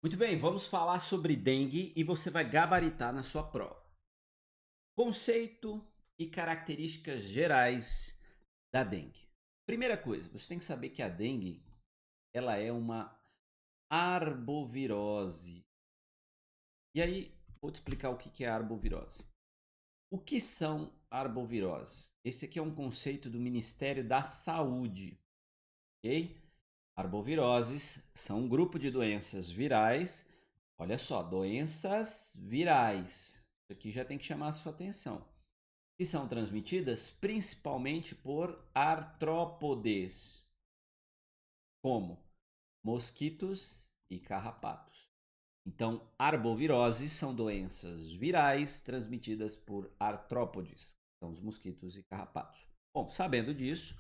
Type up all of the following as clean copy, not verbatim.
Muito bem, vamos falar sobre dengue e você vai gabaritar na sua prova. Conceito e características gerais da dengue. Primeira coisa, você tem que saber que a dengue, ela é uma arbovirose. E aí, vou te explicar o que é arbovirose. O que são arboviroses? Esse aqui é um conceito do Ministério da Saúde, ok? Arboviroses são um grupo de doenças virais. Olha só, doenças virais. Isso aqui já tem que chamar a sua atenção. Que são transmitidas principalmente por artrópodes, como mosquitos e carrapatos. Então, arboviroses são doenças virais transmitidas por artrópodes, que são os mosquitos e carrapatos. Bom, sabendo disso,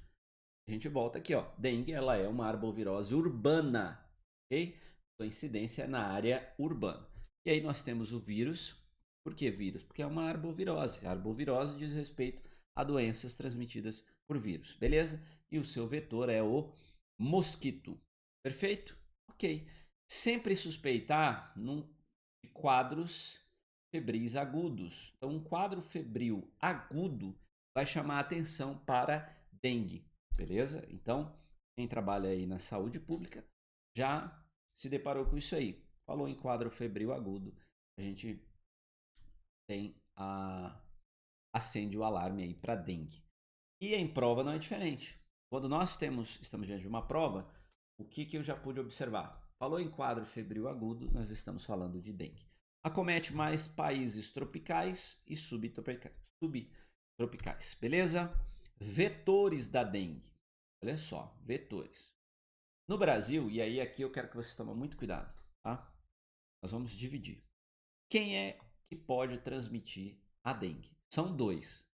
a gente volta aqui, ó. Dengue, ela é uma arbovirose urbana, ok? Sua incidência é na área urbana. E aí nós temos o vírus. Por que vírus? Porque é uma arbovirose. A arbovirose diz respeito a doenças transmitidas por vírus, beleza? E o seu vetor é o mosquito. Perfeito? Ok. Sempre suspeitar de quadros febris agudos. Então, um quadro febril agudo vai chamar a atenção para dengue. Beleza? Então, quem trabalha aí na saúde pública já se deparou com isso aí. Falou em quadro febril agudo, a gente tem acende o alarme aí para dengue. E em prova não é diferente. Quando nós estamos diante de uma prova, o que eu já pude observar? Falou em quadro febril agudo, nós estamos falando de dengue. Acomete mais países tropicais e subtropicais, beleza? Vetores da dengue. Olha só, vetores. No Brasil, e aí aqui eu quero que você tome muito cuidado, tá? Nós vamos dividir. Quem é que pode transmitir a dengue? São dois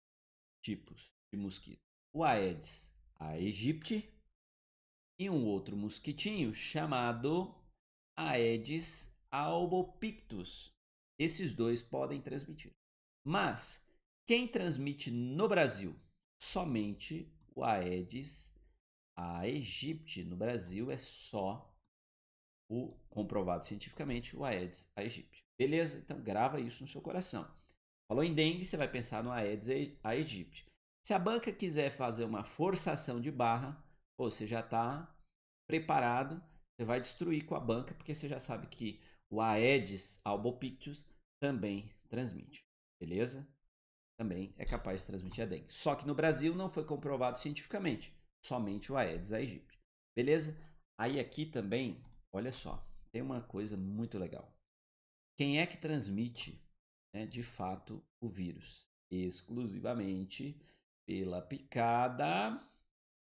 tipos de mosquito. O Aedes aegypti e um outro mosquitinho chamado Aedes albopictus. Esses dois podem transmitir. Mas quem transmite no Brasil? Somente o Aedes aegypti. No Brasil é só o comprovado cientificamente o Aedes aegypti. Beleza? Então grava isso no seu coração. Falou em dengue, você vai pensar no Aedes aegypti. Se a banca quiser fazer uma forçação de barra, você já está preparado, você vai destruir com a banca, porque você já sabe que o Aedes albopictus também transmite. Beleza? Também é capaz de transmitir a dengue. Só que no Brasil não foi comprovado cientificamente, somente o Aedes aegypti. Beleza? Aí aqui também, olha só, tem uma coisa muito legal. Quem é que transmite, né, de fato o vírus? Exclusivamente pela picada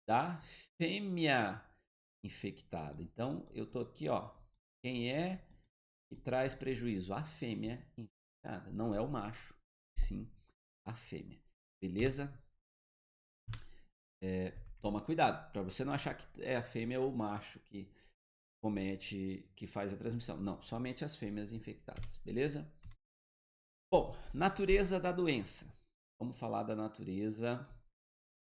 da fêmea infectada. Então, eu tô aqui, ó. Quem é que traz prejuízo? A fêmea infectada. Não é o macho, sim a fêmea. Beleza? Toma cuidado, para você não achar que é a fêmea ou o macho que faz a transmissão. Não, somente as fêmeas infectadas. Beleza? Bom, natureza da doença. Vamos falar da natureza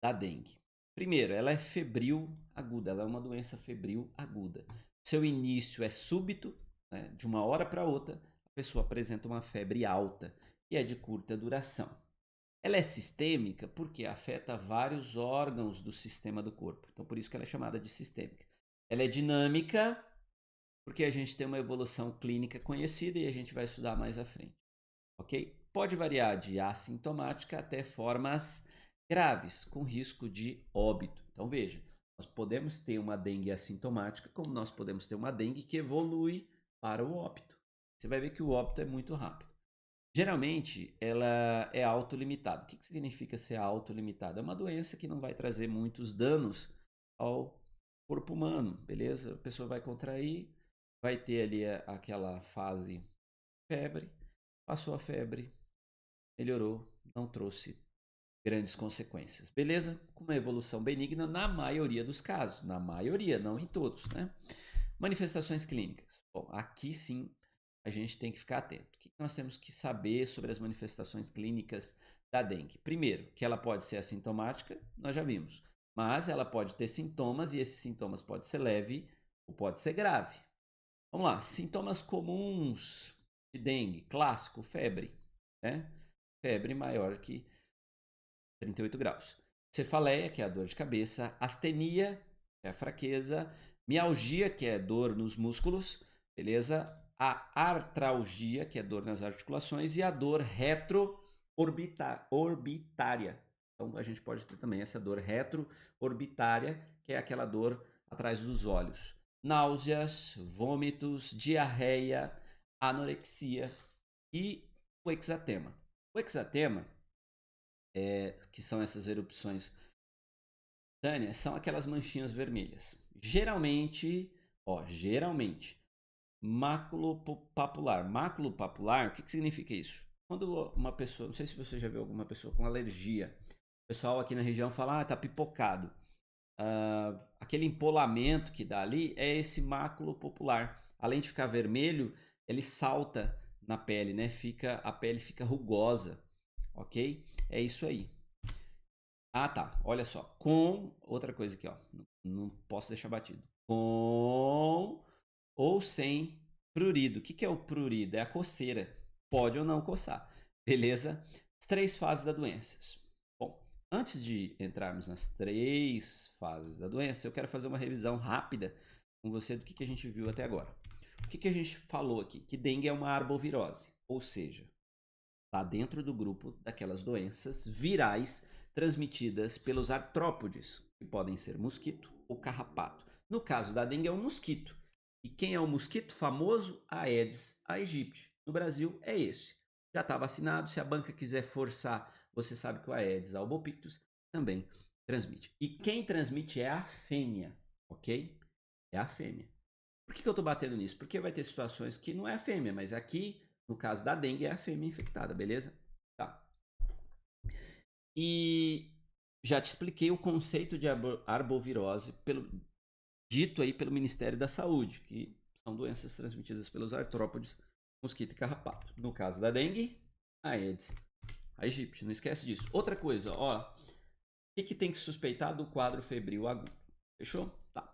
da dengue. Primeiro, ela é febril aguda, ela é uma doença febril aguda. Seu início é súbito, né? De uma hora para outra, a pessoa apresenta uma febre alta e é de curta duração. Ela é sistêmica porque afeta vários órgãos do sistema do corpo. Então, por isso que ela é chamada de sistêmica. Ela é dinâmica porque a gente tem uma evolução clínica conhecida e a gente vai estudar mais à frente. Ok? Pode variar de assintomática até formas graves, com risco de óbito. Então veja, nós podemos ter uma dengue assintomática, como nós podemos ter uma dengue que evolui para o óbito. Você vai ver que o óbito é muito rápido. Geralmente, ela é autolimitada. O que significa ser autolimitada? É uma doença que não vai trazer muitos danos ao corpo humano, beleza? A pessoa vai contrair, vai ter ali aquela fase febre, passou a febre, melhorou, não trouxe grandes consequências, beleza? Com uma evolução benigna na maioria dos casos, na maioria, não em todos, né? Manifestações clínicas. Bom, aqui sim a gente tem que ficar atento. O que nós temos que saber sobre as manifestações clínicas da dengue? Primeiro, que ela pode ser assintomática, nós já vimos, mas ela pode ter sintomas e esses sintomas podem ser leve ou pode ser grave. Vamos lá, sintomas comuns de dengue, clássico, febre, né? Febre maior que 38 graus. Cefaleia, que é a dor de cabeça, astenia, que é a fraqueza, mialgia, que é dor nos músculos, beleza? A artralgia, que é dor nas articulações, e a dor retroorbitária. Então a gente pode ter também essa dor retroorbitária, que é aquela dor atrás dos olhos. Náuseas, vômitos, diarreia, anorexia e o exatema. O exatema que são essas erupções cutâneas, são aquelas manchinhas vermelhas. Geralmente, maculopapular. Maculopapular, o que significa isso? Quando uma pessoa, não sei se você já viu alguma pessoa com alergia, o pessoal aqui na região fala, tá pipocado. Aquele empolamento que dá ali é esse maculopapular. Além de ficar vermelho, ele salta na pele, né? A pele fica rugosa, ok? É isso aí. Ah, tá. Olha só. Outra coisa aqui, ó. Não posso deixar batido. Com ou sem prurido. O que é o prurido? É a coceira. Pode ou não coçar. Beleza? As 3 fases da doença. Bom, antes de entrarmos nas 3 fases da doença, eu quero fazer uma revisão rápida com você do que a gente viu até agora. O que a gente falou aqui? Que dengue é uma arbovirose. Ou seja, está dentro do grupo daquelas doenças virais transmitidas pelos artrópodes, que podem ser mosquito ou carrapato. No caso da dengue é um mosquito. E quem é o mosquito famoso? Aedes aegypti. No Brasil é esse. Já está vacinado, se a banca quiser forçar, você sabe que o Aedes albopictus também transmite. E quem transmite é a fêmea, ok? É a fêmea. Por que eu estou batendo nisso? Porque vai ter situações que não é a fêmea, mas aqui, no caso da dengue, é a fêmea infectada, beleza? Tá. E já te expliquei o conceito de arbovirose dito aí pelo Ministério da Saúde, que são doenças transmitidas pelos artrópodes, mosquito e carrapato. No caso da dengue, Aedes aegypti, não esquece disso. Outra coisa, ó, o que tem que suspeitar do quadro febril agudo? Fechou? Tá.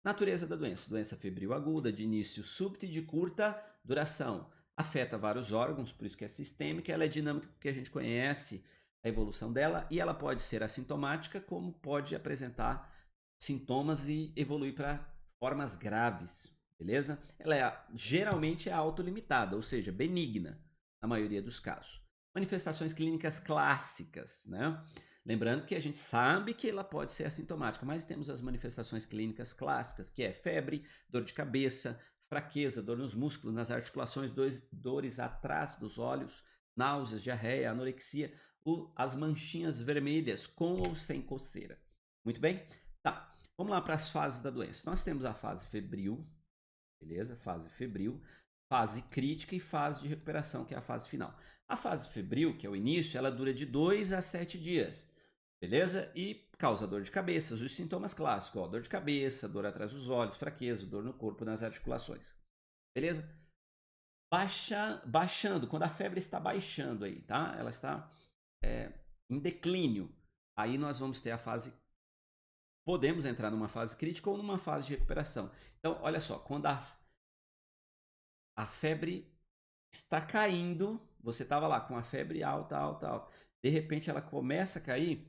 Natureza da doença. Doença febril aguda, de início súbito e de curta duração. Afeta vários órgãos, por isso que é sistêmica, ela é dinâmica porque a gente conhece a evolução dela e ela pode ser assintomática, como pode apresentar sintomas e evoluir para formas graves, beleza? Ela geralmente é autolimitada, ou seja, benigna, na maioria dos casos. Manifestações clínicas clássicas, né? Lembrando que a gente sabe que ela pode ser assintomática, mas temos as manifestações clínicas clássicas, que é febre, dor de cabeça, fraqueza, dor nos músculos, nas articulações, dores atrás dos olhos, náuseas, diarreia, anorexia, as manchinhas vermelhas, com ou sem coceira. Muito bem? Tá, vamos lá para as fases da doença. Nós temos a fase febril, beleza? Fase febril, fase crítica e fase de recuperação, que é a fase final. A fase febril, que é o início, ela dura de 2 a 7 dias, beleza? E causa dor de cabeça, os sintomas clássicos, ó, dor de cabeça, dor atrás dos olhos, fraqueza, dor no corpo, nas articulações, beleza? Baixando, quando a febre está baixando aí, tá? Ela está em declínio, aí nós vamos ter a fase, podemos entrar numa fase crítica ou numa fase de recuperação. Então, olha só, quando a febre está caindo, você estava lá com a febre alta, alta, alta. De repente ela começa a cair,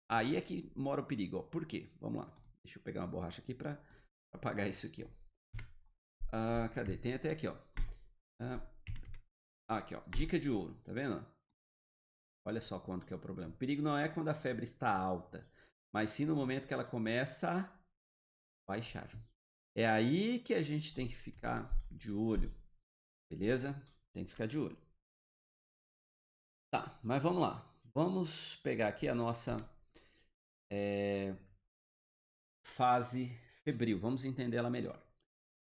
aí é que mora o perigo. Ó. Por quê? Vamos lá. Deixa eu pegar uma borracha aqui para apagar isso aqui. Ó. Cadê? Tem até aqui, ó. Aqui, ó. Dica de ouro. Tá vendo? Olha só quanto que é o problema. O perigo não é quando a febre está alta, mas sim no momento que ela começa a baixar. É aí que a gente tem que ficar de olho. Beleza? Tem que ficar de olho. Tá, mas vamos lá. Vamos pegar aqui a nossa fase febril. Vamos entender ela melhor.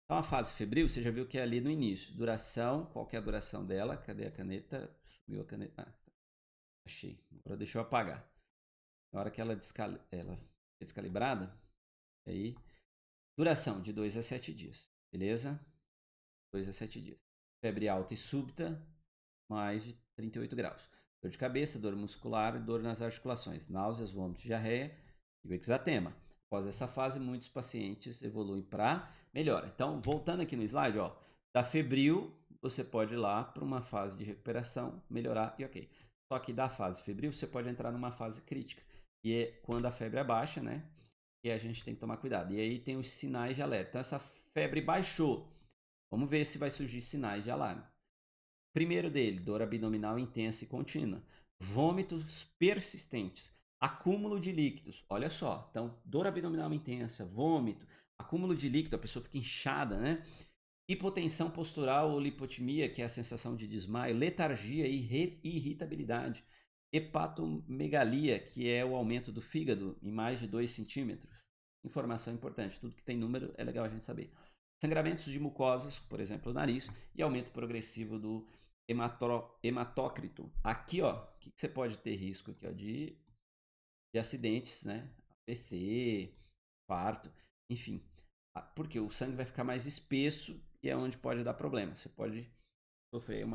Então, a fase febril, você já viu que é ali no início. Duração, qual que é a duração dela? Cadê a caneta? Sumiu a caneta. Achei. Agora deixa eu apagar. Na hora que ela é descalibrada, aí, duração de 2 a 7 dias. Beleza? 2 a 7 dias. Febre alta e súbita, mais de 38 graus. Dor de cabeça, dor muscular, dor nas articulações, náuseas, vômitos, diarreia e o exatema. Após essa fase, muitos pacientes evoluem para melhora. Então, voltando aqui no slide, ó, da febril, você pode ir lá para uma fase de recuperação, melhorar e ok. Só que da fase febril, você pode entrar numa fase crítica. E é quando a febre abaixa, né? E a gente tem que tomar cuidado. E aí tem os sinais de alerta. Então, essa febre baixou. Vamos ver se vai surgir sinais de alarme. Primeiro dele, dor abdominal intensa e contínua. Vômitos persistentes. Acúmulo de líquidos. Olha só. Então, dor abdominal intensa, vômito, acúmulo de líquido, a pessoa fica inchada, né? Hipotensão postural ou lipotimia, que é a sensação de desmaio, letargia e irritabilidade. Hepatomegalia, que é o aumento do fígado em mais de 2 centímetros. Informação importante, tudo que tem número é legal a gente saber. Sangramentos de mucosas, por exemplo, o nariz, e aumento progressivo do hematócrito. Aqui, ó, o que você pode ter risco aqui, ó, de acidentes, né? AVC, infarto, enfim. Porque o sangue vai ficar mais espesso e é onde pode dar problema. Você pode sofrer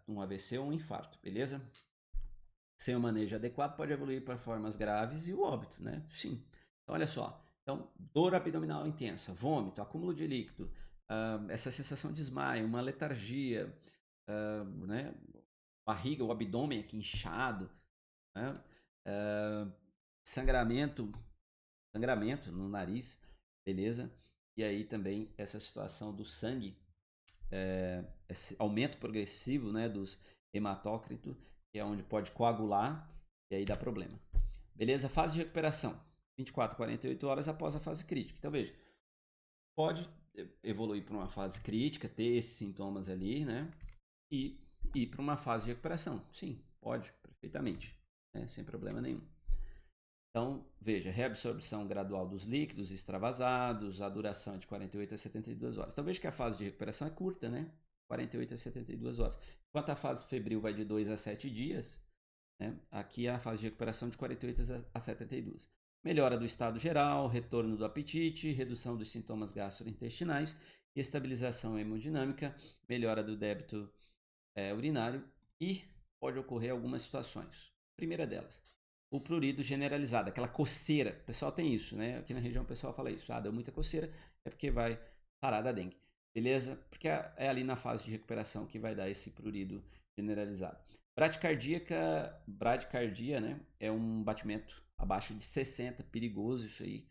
um AVC ou um infarto, beleza? Sem o manejo adequado, pode evoluir para formas graves e o óbito, né? Sim. Então, olha só. Então, dor abdominal intensa, vômito, acúmulo de líquido, essa sensação de desmaio, uma letargia, né? Barriga, o abdômen aqui inchado, né? Sangramento no nariz, beleza? E aí também essa situação do sangue, esse aumento progressivo, né, dos hematócritos, que é onde pode coagular e aí dá problema. Beleza? Fase de recuperação, 24 a 48 horas após a fase crítica. Então veja, pode evoluir para uma fase crítica, ter esses sintomas ali, né? E ir para uma fase de recuperação. Sim, pode, perfeitamente, né? Sem problema nenhum. Então, veja, reabsorção gradual dos líquidos extravasados, a duração é de 48 a 72 horas. Então, veja que a fase de recuperação é curta, né? 48 a 72 horas. Enquanto a fase febril vai de 2 a 7 dias, né? Aqui é a fase de recuperação de 48 a 72. Melhora do estado geral, retorno do apetite, redução dos sintomas gastrointestinais, estabilização hemodinâmica, melhora do débito urinário e pode ocorrer algumas situações. Primeira delas, o prurido generalizado, aquela coceira. O pessoal tem isso, né? Aqui na região o pessoal fala isso. Ah, deu muita coceira, é porque vai parar da dengue. Beleza? Porque é ali na fase de recuperação que vai dar esse prurido generalizado. Bradicardia, né? É um batimento abaixo de 60, perigoso isso aí.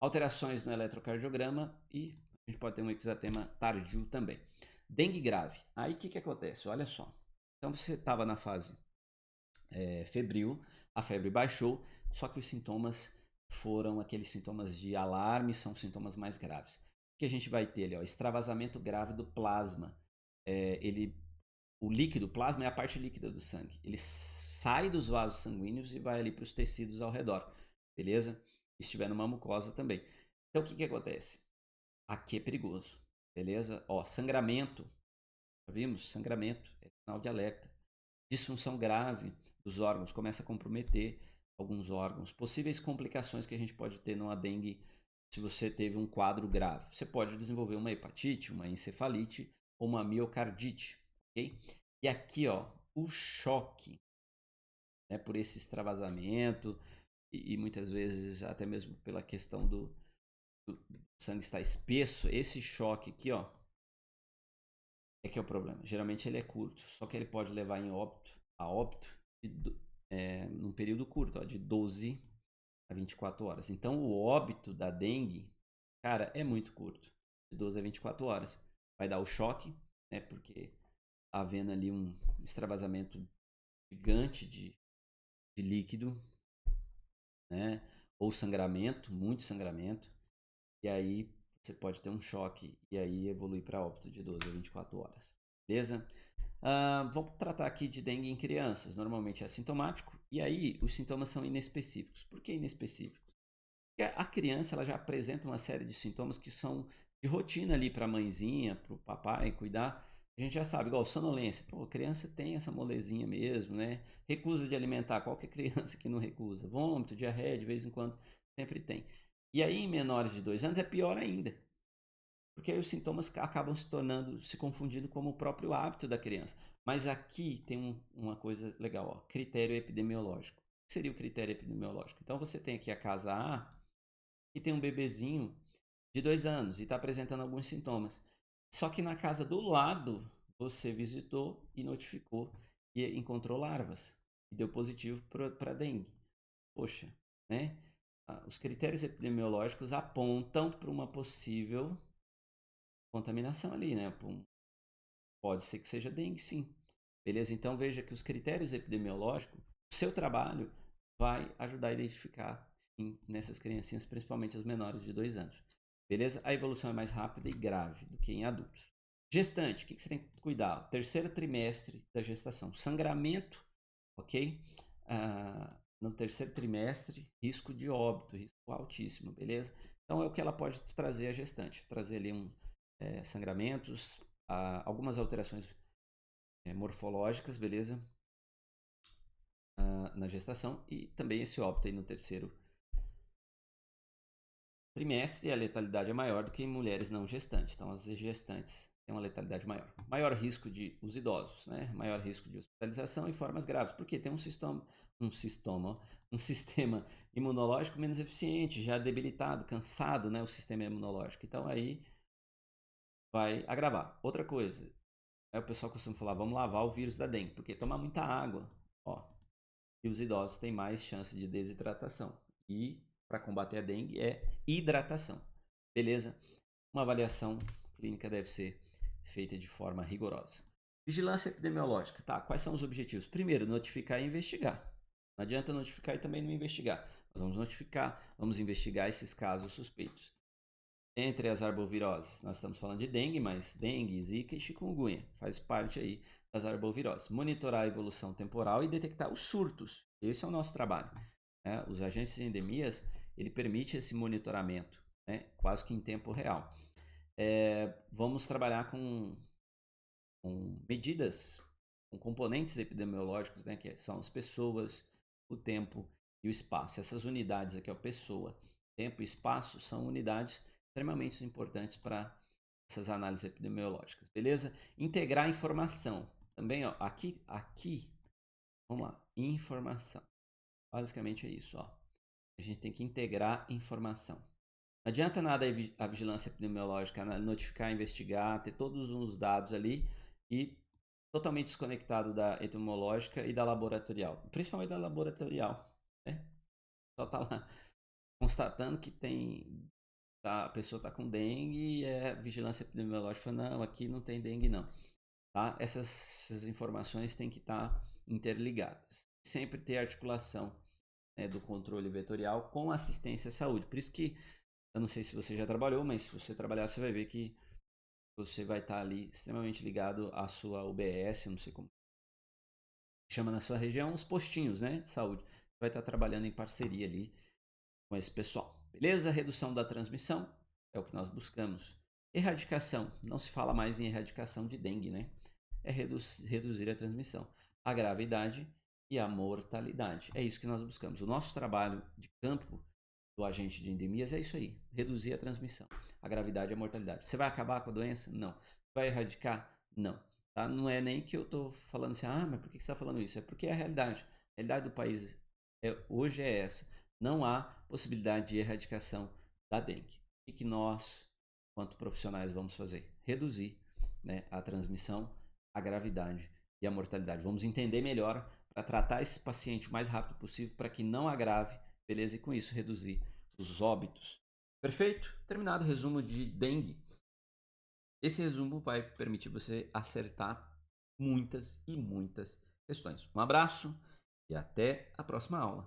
Alterações no eletrocardiograma e a gente pode ter um exatema tardio também. Dengue grave. Aí o que acontece? Olha só. Então você estava na fase febril, a febre baixou, só que os sintomas foram aqueles sintomas de alarme, são sintomas mais graves. O que a gente vai ter ali? Ó, extravasamento grave do plasma. O líquido, o plasma é a parte líquida do sangue. Ele sai dos vasos sanguíneos e vai ali para os tecidos ao redor, beleza? Se estiver numa mucosa também. Então o que acontece? Aqui é perigoso, beleza? Ó, sangramento, já vimos? Sangramento é sinal de alerta. Disfunção grave dos órgãos, começa a comprometer alguns órgãos. Possíveis complicações que a gente pode ter numa dengue se você teve um quadro grave. Você pode desenvolver uma hepatite, uma encefalite ou uma miocardite, ok? E aqui, ó, o choque, né, por esse extravasamento e muitas vezes até mesmo pela questão do sangue estar espesso, esse choque aqui, ó, é que é o problema. Geralmente ele é curto, só que ele pode levar a óbito num período curto, ó, de 12 a 24 horas. Então o óbito da dengue, cara, é muito curto, de 12 a 24 horas. Vai dar o choque, né, porque havendo ali um extravasamento gigante de líquido, né, ou sangramento, muito sangramento, e aí você pode ter um choque e aí evoluir para óbito de 12 a 24 horas. Beleza? Vamos tratar aqui de dengue em crianças. Normalmente é assintomático e aí os sintomas são inespecíficos. Por que inespecíficos? Porque a criança ela já apresenta uma série de sintomas que são de rotina ali para a mãezinha, para o papai cuidar. A gente já sabe, igual sonolência. Pô, a criança tem essa molezinha mesmo, né? Recusa de alimentar. Qualquer criança que não recusa. Vômito, diarreia, de vez em quando, sempre tem. E aí, em menores de 2 anos, é pior ainda. Porque aí os sintomas acabam se confundindo como o próprio hábito da criança. Mas aqui tem uma coisa legal, ó, critério epidemiológico. O que seria o critério epidemiológico? Então você tem aqui a casa A, que tem um bebezinho de 2 anos e está apresentando alguns sintomas. Só que na casa do lado você visitou e notificou e encontrou larvas e deu positivo para dengue. Poxa, né? Os critérios epidemiológicos apontam para uma possível contaminação ali, né? Pode ser que seja dengue, sim. Beleza? Então veja que os critérios epidemiológicos, o seu trabalho vai ajudar a identificar, sim, nessas criancinhas, principalmente as menores de 2 anos. Beleza? A evolução é mais rápida e grave do que em adultos. Gestante, o que você tem que cuidar? Terceiro trimestre da gestação. Sangramento, ok? No terceiro trimestre, risco de óbito, risco altíssimo, beleza? Então é o que ela pode trazer a gestante. Trazer ali sangramentos, algumas alterações morfológicas, beleza? Na gestação e também esse óbito aí no terceiro trimestre, a letalidade é maior do que em mulheres não gestantes. Então, as gestantes têm uma letalidade maior. Maior risco de os idosos, né? Maior risco de hospitalização e formas graves, porque tem um sistema imunológico menos eficiente, já debilitado, cansado, né? O sistema imunológico. Então, aí vai agravar. Outra coisa, o pessoal costuma falar, vamos lavar o vírus da dengue, porque tomar muita água, ó, e os idosos têm mais chance de desidratação. E para combater a dengue é hidratação. Beleza? Uma avaliação clínica deve ser feita de forma rigorosa. Vigilância epidemiológica. Tá, quais são os objetivos? Primeiro, notificar e investigar. Não adianta notificar e também não investigar. Nós vamos notificar, vamos investigar esses casos suspeitos. Entre as arboviroses, nós estamos falando de dengue, mas dengue, zika e chikungunya faz parte aí das arboviroses. Monitorar a evolução temporal e detectar os surtos. Esse é o nosso trabalho. Né? Os agentes de endemias, ele permite esse monitoramento, né? Quase que em tempo real. Vamos trabalhar com medidas, com componentes epidemiológicos, né? Que são as pessoas, o tempo e o espaço. Essas unidades aqui, ó, pessoa, tempo e espaço, são unidades extremamente importantes para essas análises epidemiológicas, beleza? Integrar informação. Também, ó, aqui, vamos lá, informação. Basicamente é isso, ó. A gente tem que integrar informação. Não adianta nada a vigilância epidemiológica notificar, investigar, ter todos os dados ali e totalmente desconectado da epidemiológica e da laboratorial. Principalmente da laboratorial, né? Só tá lá constatando que a pessoa está com dengue e vigilância epidemiológica fala, não, aqui não tem dengue não. Tá? Essas informações têm que estar interligadas. Sempre ter articulação, né, do controle vetorial com assistência à saúde. Por isso que, eu não sei se você já trabalhou, mas se você trabalhar, você vai ver que você vai estar ali extremamente ligado à sua UBS, não sei como chama na sua região, os postinhos, né, de saúde. Você vai estar trabalhando em parceria ali com esse pessoal. Beleza? Redução da transmissão é o que nós buscamos. Erradicação. Não se fala mais em erradicação de dengue, né? É reduzir a transmissão, a gravidade e a mortalidade. É isso que nós buscamos. O nosso trabalho de campo do agente de endemias é isso aí: reduzir a transmissão, a gravidade e a mortalidade. Você vai acabar com a doença? Não. Vai erradicar? Não. Tá? Não é nem que eu estou falando assim, mas por que você está falando isso? É porque é a realidade. A realidade do país hoje é essa. Não há possibilidade de erradicação da dengue. O que nós, quanto profissionais, vamos fazer? Reduzir, né, a transmissão, a gravidade e a mortalidade. Vamos entender melhor para tratar esse paciente o mais rápido possível para que não agrave, beleza? E com isso reduzir os óbitos. Perfeito? Terminado o resumo de dengue. Esse resumo vai permitir você acertar muitas e muitas questões. Um abraço e até a próxima aula.